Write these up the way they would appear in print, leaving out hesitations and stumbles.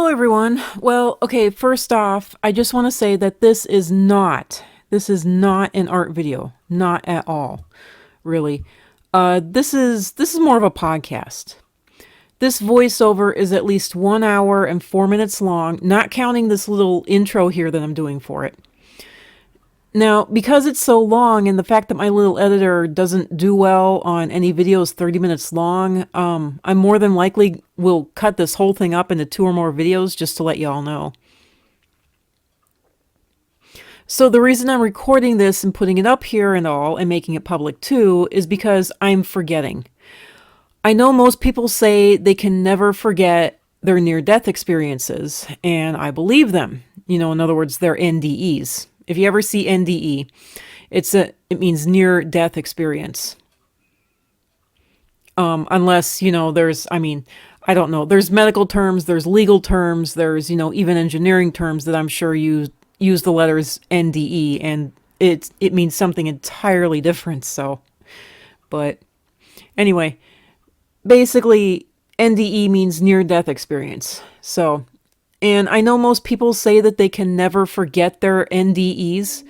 Hello, everyone. Well, okay, first off, I just want to say that this is not an art video. Not at all, really. This is more of a podcast. This voiceover is at least 1 hour and 4 minutes long, not counting this little intro here that I'm doing for it. Now, because it's so long and the fact that my little editor doesn't do well on any videos 30 minutes long, I more than likely will cut this whole thing up into 2 or more videos just to let you all know. So the reason I'm recording this and putting it up here and all and making it public too is because I'm forgetting. I know most people say they can never forget their near-death experiences, and I believe them. In other words, their NDEs. If you ever see NDE, it means near-death experience. Unless, I don't know. There's medical terms, there's legal terms, there's, even engineering terms that I'm sure use the letters NDE, and it means something entirely different, so. But anyway, basically, NDE means near-death experience, so. And I know most people say that they can never forget their NDEs,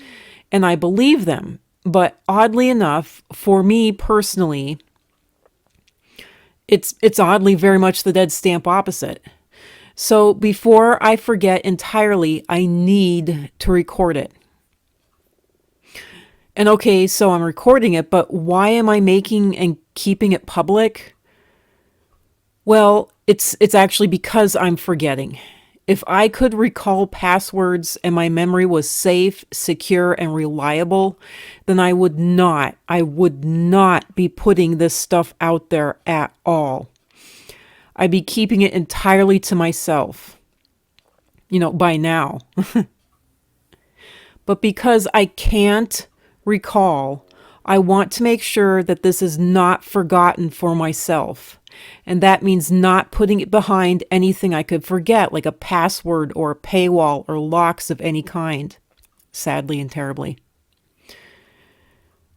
and I believe them. But oddly enough, for me personally, it's oddly very much the dead stamp opposite. So before I forget entirely, I need to record it. And okay, so I'm recording it, but why am I making and keeping it public? Well, it's actually because I'm forgetting. If I could recall passwords and my memory was safe, secure, and reliable, then I would not be putting this stuff out there at all. I'd be keeping it entirely to myself, by now. But because I can't recall, I want to make sure that this is not forgotten for myself. And that means not putting it behind anything I could forget, like a password or a paywall or locks of any kind, sadly and terribly.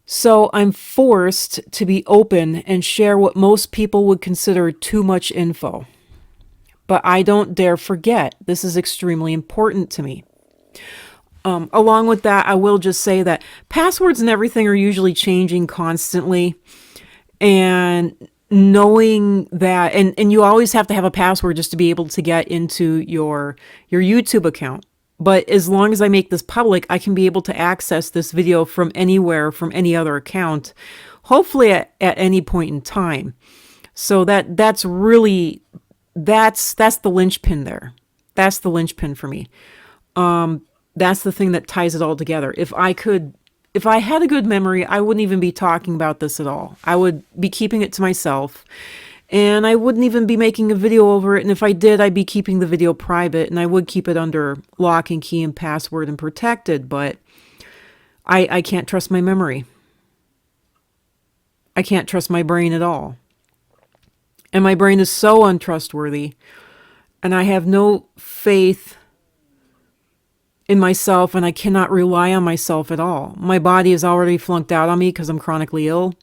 So I'm forced to be open and share what most people would consider too much info. But I don't dare forget. This is extremely important to me. Along with that, I will just say that passwords and everything are usually changing constantly. And knowing that, and you always have to have a password just to be able to get into your YouTube account. But as long as I make this public, I can be able to access this video from anywhere, from any other account, hopefully at any point in time. So that's really, that's the linchpin there. That's the linchpin for me. That's the thing that ties it all together. If I had a good memory, I wouldn't even be talking about this at all. I would be keeping it to myself, and I wouldn't even be making a video over it. And if I did, I'd be keeping the video private, and I would keep it under lock and key and password and protected, but I can't trust my memory. I can't trust my brain at all. And my brain is so untrustworthy, and I have no faith in myself, and I cannot rely on myself at all. My body has already flunked out on me because I'm chronically ill,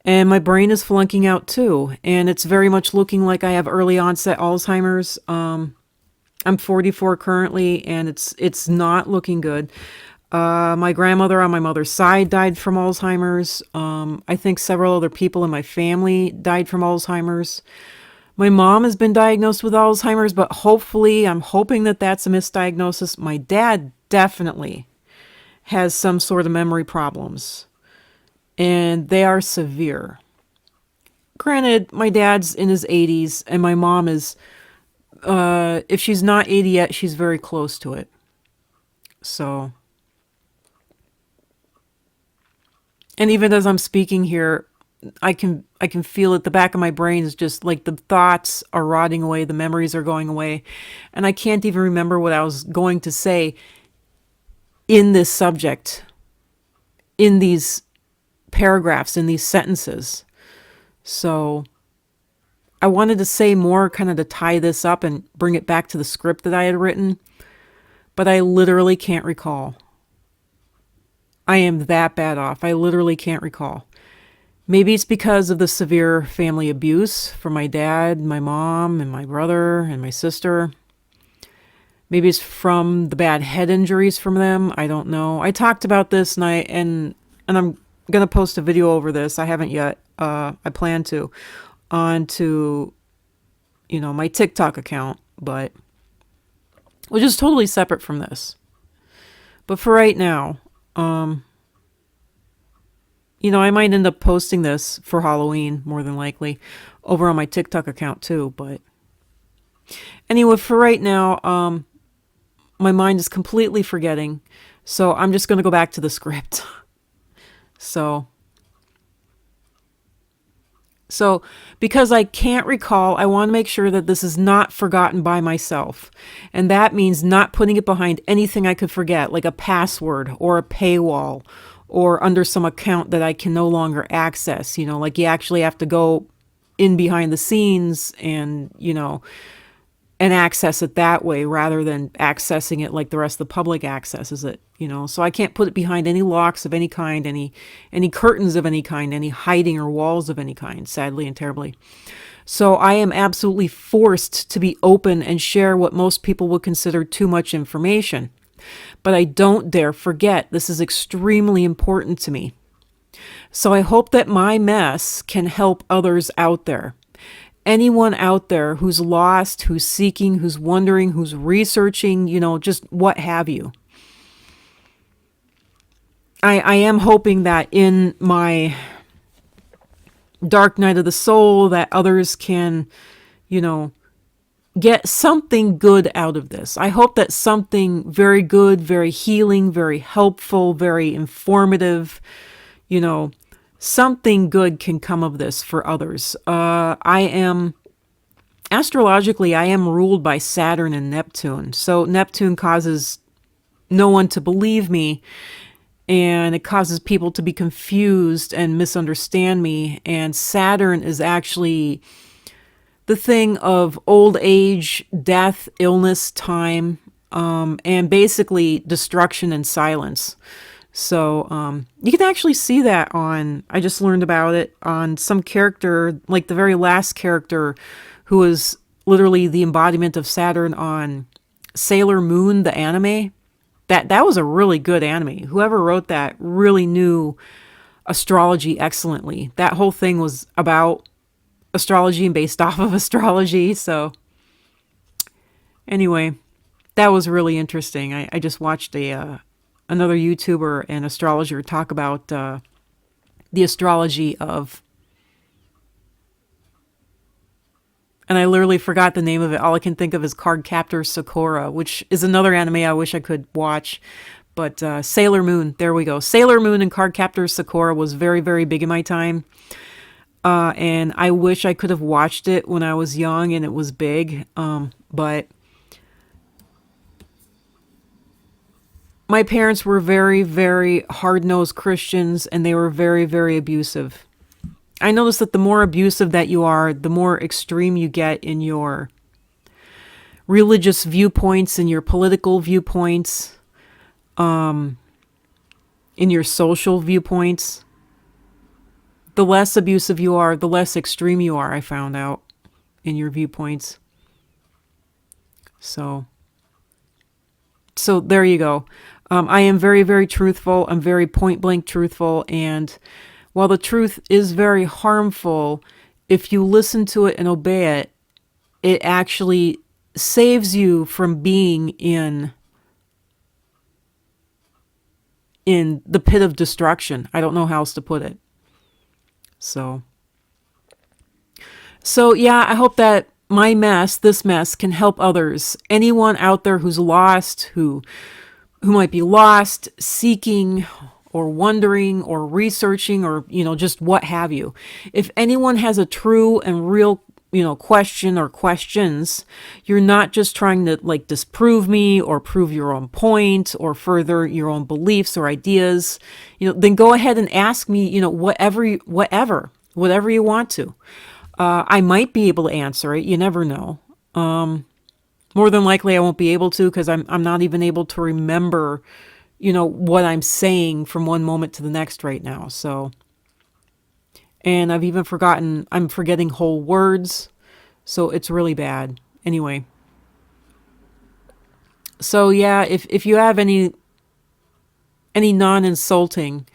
and my brain is flunking out too, and it's very much looking like I have early onset Alzheimer's. I'm 44 currently, and it's not looking good. My grandmother on my mother's side died from Alzheimer's. I think several other people in my family died from Alzheimer's. My mom has been diagnosed with Alzheimer's, but hopefully, I'm hoping that that's a misdiagnosis. My dad definitely has some sort of memory problems, and they are severe. Granted, my dad's in his 80s, and my mom is, if she's not 80 yet, she's very close to it. So, and even as I'm speaking here, I can feel it. The back of my brain is just like the thoughts are rotting away. The memories are going away. And I can't even remember what I was going to say in this subject, in these paragraphs, in these sentences. So I wanted to say more kind of to tie this up and bring it back to the script that I had written. But I literally can't recall. I am that bad off. I literally can't recall. Maybe it's because of the severe family abuse from my dad, my mom, and my brother, and my sister. Maybe it's from the bad head injuries from them. I don't know. I talked about this and I'm gonna post a video over this. I haven't yet. I plan to onto my TikTok account, but which is totally separate from this. But for right now, I might end up posting this for Halloween more than likely over on my TikTok account too. But anyway, for right now, my mind is completely forgetting. So I'm just going to go back to the script. So because I can't recall, I want to make sure that this is not forgotten by myself. And that means not putting it behind anything I could forget, like a password or a paywall or under some account that I can no longer access. Like you actually have to go in behind the scenes and access it that way rather than accessing it like the rest of the public accesses it. So I can't put it behind any locks of any kind, any curtains of any kind, any hiding or walls of any kind, sadly and terribly. So I am absolutely forced to be open and share what most people would consider too much information. But I don't dare forget, this is extremely important to me. So I hope that my mess can help others out there. Anyone out there who's lost, who's seeking, who's wondering, who's researching, just what have you. I am hoping that in my dark night of the soul that others can, get something good out of this. I hope that something very good, very healing, very helpful, very informative, something good can come of this for others. Astrologically, I am ruled by Saturn and Neptune. So Neptune causes no one to believe me, and it causes people to be confused and misunderstand me. And Saturn is actually the thing of old age, death, illness, time, and basically destruction and silence. So you can actually see that I just learned about it on some character, like the very last character who was literally the embodiment of Saturn on Sailor Moon, the anime. That was a really good anime. Whoever wrote that really knew astrology excellently. That whole thing was about astrology and based off of astrology. So anyway, that was really interesting. I just watched another YouTuber and astrologer talk about the astrology of, and I literally forgot the name of it. All I can think of is Cardcaptor Sakura, which is another anime I wish I could watch. But Sailor Moon, there we go. Sailor Moon and Cardcaptor Sakura was very, very big in my time. And I wish I could have watched it when I was young and it was big. But my parents were very, very hard-nosed Christians, and they were very, very abusive. I noticed that the more abusive that you are, the more extreme you get in your religious viewpoints, in your political viewpoints, in your social viewpoints. The less abusive you are, the less extreme you are, I found out, in your viewpoints. So there you go. I am very, very truthful. I'm very point-blank truthful, and while the truth is very harmful, if you listen to it and obey it, it actually saves you from being in the pit of destruction. I don't know how else to put it. So yeah, I hope that this mess can help others. Anyone out there who's lost, who might be lost, seeking, or wondering, or researching, or, just what have you. If anyone has a true and real, question or questions, you're not just trying to disprove me or prove your own point or further your own beliefs or ideas, then go ahead and ask me, whatever you want to. I might be able to answer it. You never know. More than likely I won't be able to, because I'm not even able to remember what I'm saying from one moment to the next right now. So, and I've even I'm forgetting whole words. So it's really bad. Anyway. So yeah, if you have any non-insulting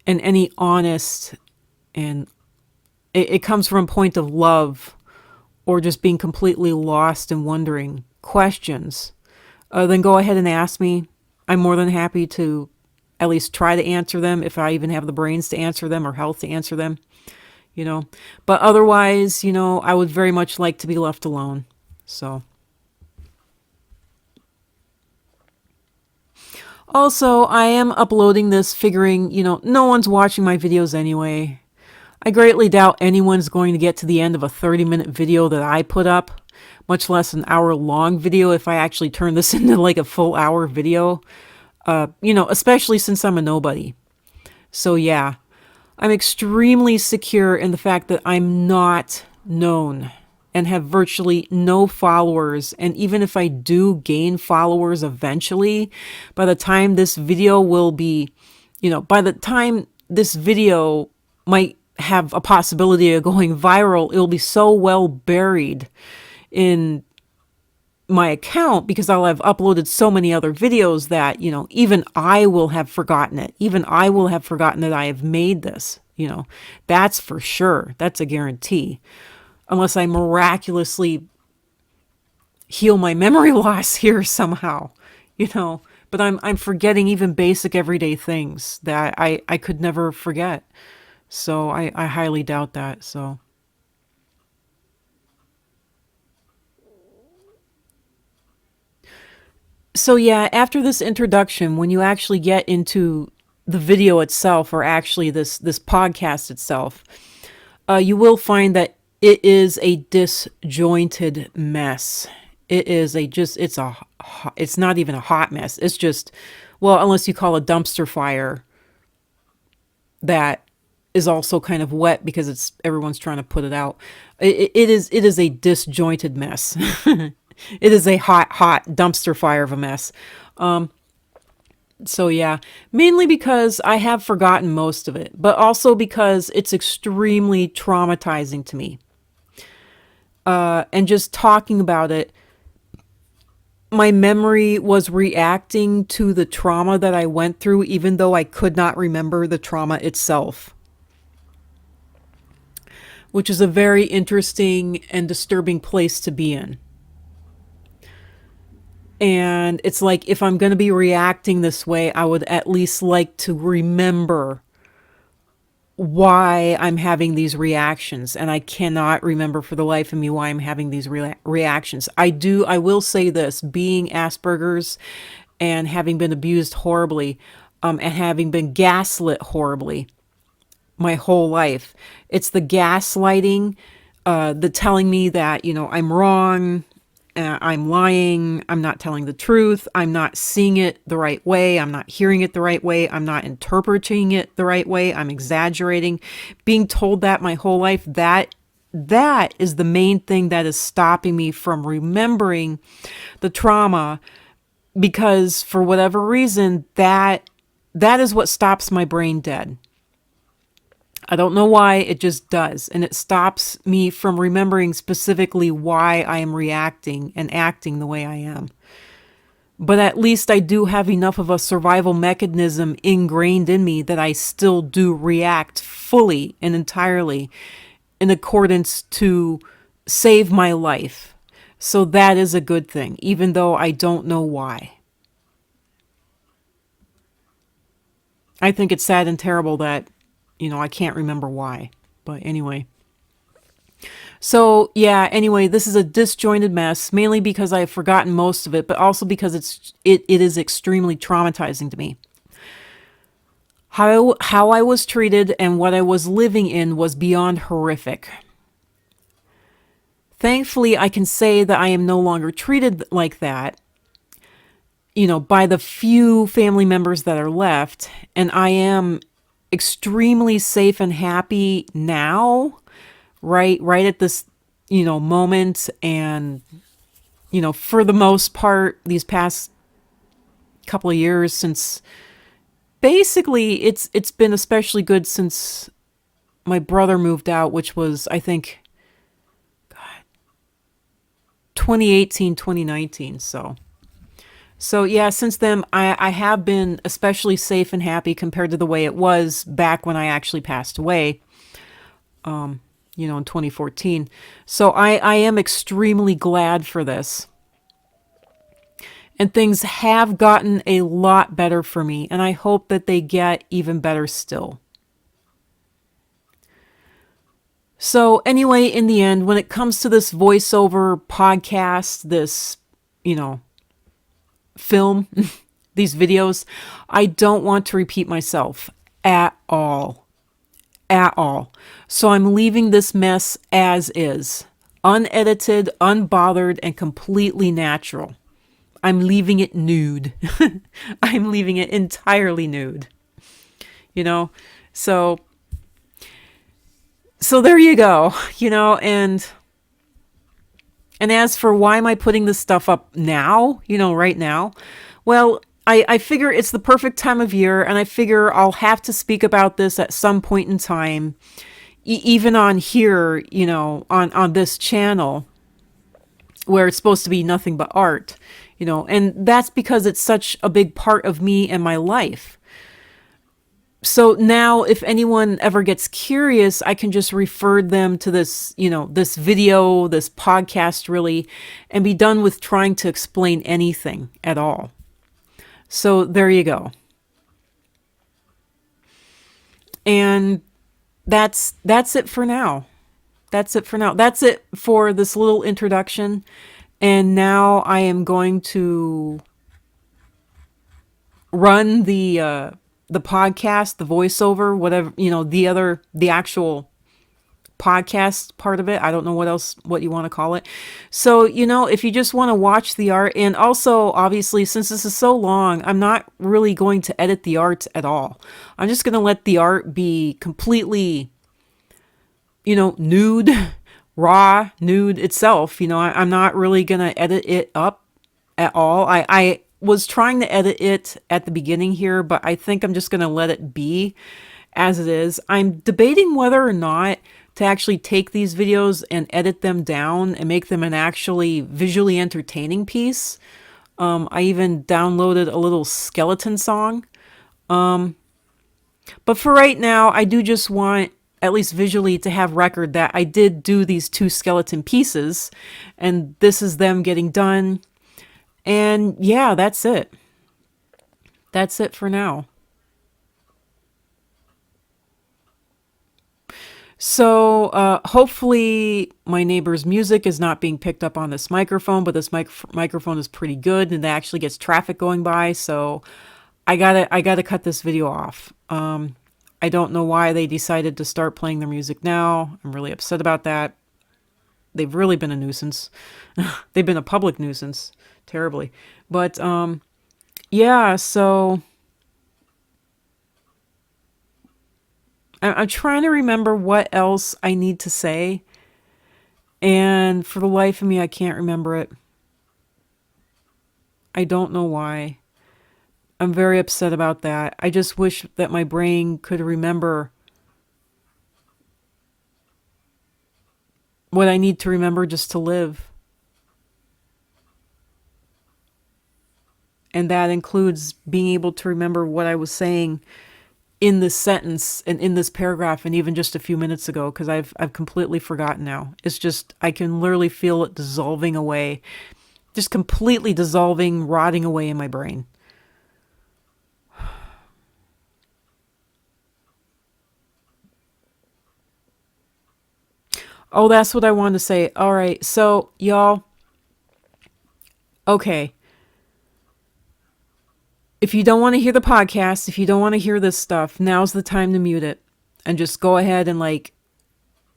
and any honest, and it comes from a point of love or just being completely lost and wondering questions, then go ahead and ask me. I'm more than happy to at least try to answer them, if I even have the brains to answer them or health to answer them, you know. But otherwise, I would very much like to be left alone. So. Also, I am uploading this figuring, no one's watching my videos anyway. I greatly doubt anyone's going to get to the end of a 30-minute video that I put up, much less an hour-long video if I actually turn this into like a full hour video, especially since I'm a nobody. So yeah, I'm extremely secure in the fact that I'm not known and have virtually no followers. And even if I do gain followers eventually, by the time this video will be, by the time this video might have a possibility of going viral, it'll be so well buried in my account because I'll have uploaded so many other videos that, even I will have forgotten it. Even I will have forgotten that I have made this, that's for sure. That's a guarantee. Unless I miraculously heal my memory loss here somehow, But I'm forgetting even basic everyday things that I could never forget. So I highly doubt that. So yeah, after this introduction, when you actually get into the video itself, or actually this podcast itself, you will find that it is a disjointed mess. It's not even a hot mess. It's just, well, unless you call a dumpster fire that is also kind of wet because everyone's trying to put it out. It is a disjointed mess. It is a hot dumpster fire of a mess. So yeah, mainly because I have forgotten most of it, but also because it's extremely traumatizing to me. And just talking about it, my memory was reacting to the trauma that I went through, even though I could not remember the trauma itself. Which is a very interesting and disturbing place to be in. And it's like, if I'm going to be reacting this way, I would at least like to remember why I'm having these reactions. And I cannot remember for the life of me why I'm having these reactions. I will say this, being Asperger's and having been abused horribly, and having been gaslit horribly my whole life. It's the gaslighting, the telling me that, I'm wrong, I'm lying, I'm not telling the truth, I'm not seeing it the right way, I'm not hearing it the right way, I'm not interpreting it the right way, I'm exaggerating. Being told that my whole life, that is the main thing that is stopping me from remembering the trauma, because for whatever reason, that is what stops my brain dead. I don't know why, it just does. And it stops me from remembering specifically why I am reacting and acting the way I am. But at least I do have enough of a survival mechanism ingrained in me that I still do react fully and entirely in accordance to save my life. So that is a good thing, even though I don't know why. I think it's sad and terrible that I can't remember why. But anyway. So yeah, anyway, this is a disjointed mess, mainly because I have forgotten most of it, but also because it is extremely traumatizing to me. How I was treated and what I was living in was beyond horrific. Thankfully, I can say that I am no longer treated like that, by the few family members that are left, and I am extremely safe and happy now, right at this, moment. And, for the most part, these past couple of years, since basically it's been especially good since my brother moved out, which was, I think, 2018, 2019. So So yeah, since then I have been especially safe and happy compared to the way it was back when I actually passed away, in 2014. So I am extremely glad for this. And things have gotten a lot better for me, and I hope that they get even better still. So, anyway, in the end, when it comes to this voiceover podcast, this, film, these videos, I don't want to repeat myself at all. At all. So, I'm leaving this mess as is, unedited, unbothered, and completely natural. I'm leaving it nude. I'm leaving it entirely nude. You know? So there you go, and as for why am I putting this stuff up now, right now? Well, I figure it's the perfect time of year, and I figure I'll have to speak about this at some point in time, even on here, on this channel, where it's supposed to be nothing but art, and that's because it's such a big part of me and my life. So now if anyone ever gets curious, I can just refer them to this, this video, this podcast really, and be done with trying to explain anything at all. So there you go. And that's it for now. That's it for now. That's it for this little introduction. And now I am going to run the podcast, the voiceover, whatever, the actual podcast part of it. I don't know what you want to call it. So, if you just want to watch the art, and also obviously since this is so long, I'm not really going to edit the art at all. I'm just going to let the art be completely, nude, raw, nude itself. I'm not really going to edit it up at all. I was trying to edit it at the beginning here, but I think I'm just going to let it be as it is. I'm debating whether or not to actually take these videos and edit them down and make them an actually visually entertaining piece. I even downloaded a little skeleton song. But for right now, I do just want, at least visually, to have record that I did do these 2 skeleton pieces, and this is them getting done. And yeah, that's it. That's it for now. So hopefully my neighbor's music is not being picked up on this microphone, but this microphone is pretty good and it actually gets traffic going by. So I gotta cut this video off. I don't know why they decided to start playing their music now. I'm really upset about that. They've really been a nuisance. They've been a public nuisance, terribly. But yeah, so I'm trying to remember what else I need to say. And for the life of me, I can't remember it. I don't know why. I'm very upset about that. I just wish that my brain could remember what I need to remember just to live. And that includes being able to remember what I was saying in this sentence and in this paragraph and even just a few minutes ago, because I've completely forgotten now. It's just, I can literally feel it dissolving away, just completely dissolving, rotting away in my brain. Oh, that's what I wanted to say. All right, so y'all, okay. If you don't want to hear the podcast, if you don't want to hear this stuff, now's the time to mute it and just go ahead and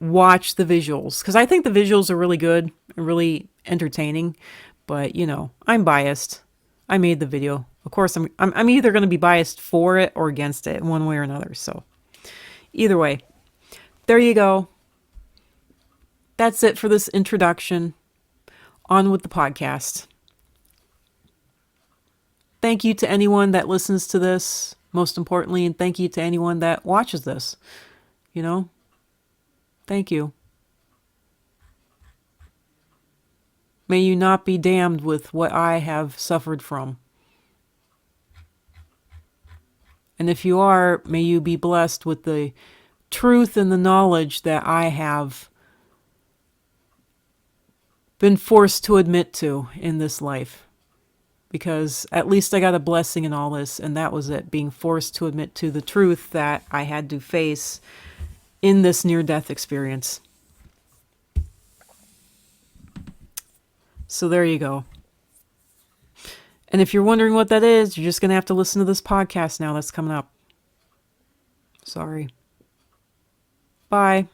watch the visuals. Because I think the visuals are really good and really entertaining. But, I'm biased. I made the video. Of course, I'm either going to be biased for it or against it, one way or another. So either way, there you go. That's it for this introduction. On with the podcast. Thank you to anyone that listens to this, most importantly, and thank you to anyone that watches this. Thank you. May you not be damned with what I have suffered from. And if you are, may you be blessed with the truth and the knowledge that I have been forced to admit to in this life. Because at least I got a blessing in all this, and that was it, being forced to admit to the truth that I had to face in this near-death experience. So there you go. And if you're wondering what that is, you're just going to have to listen to this podcast now that's coming up. Sorry. Bye.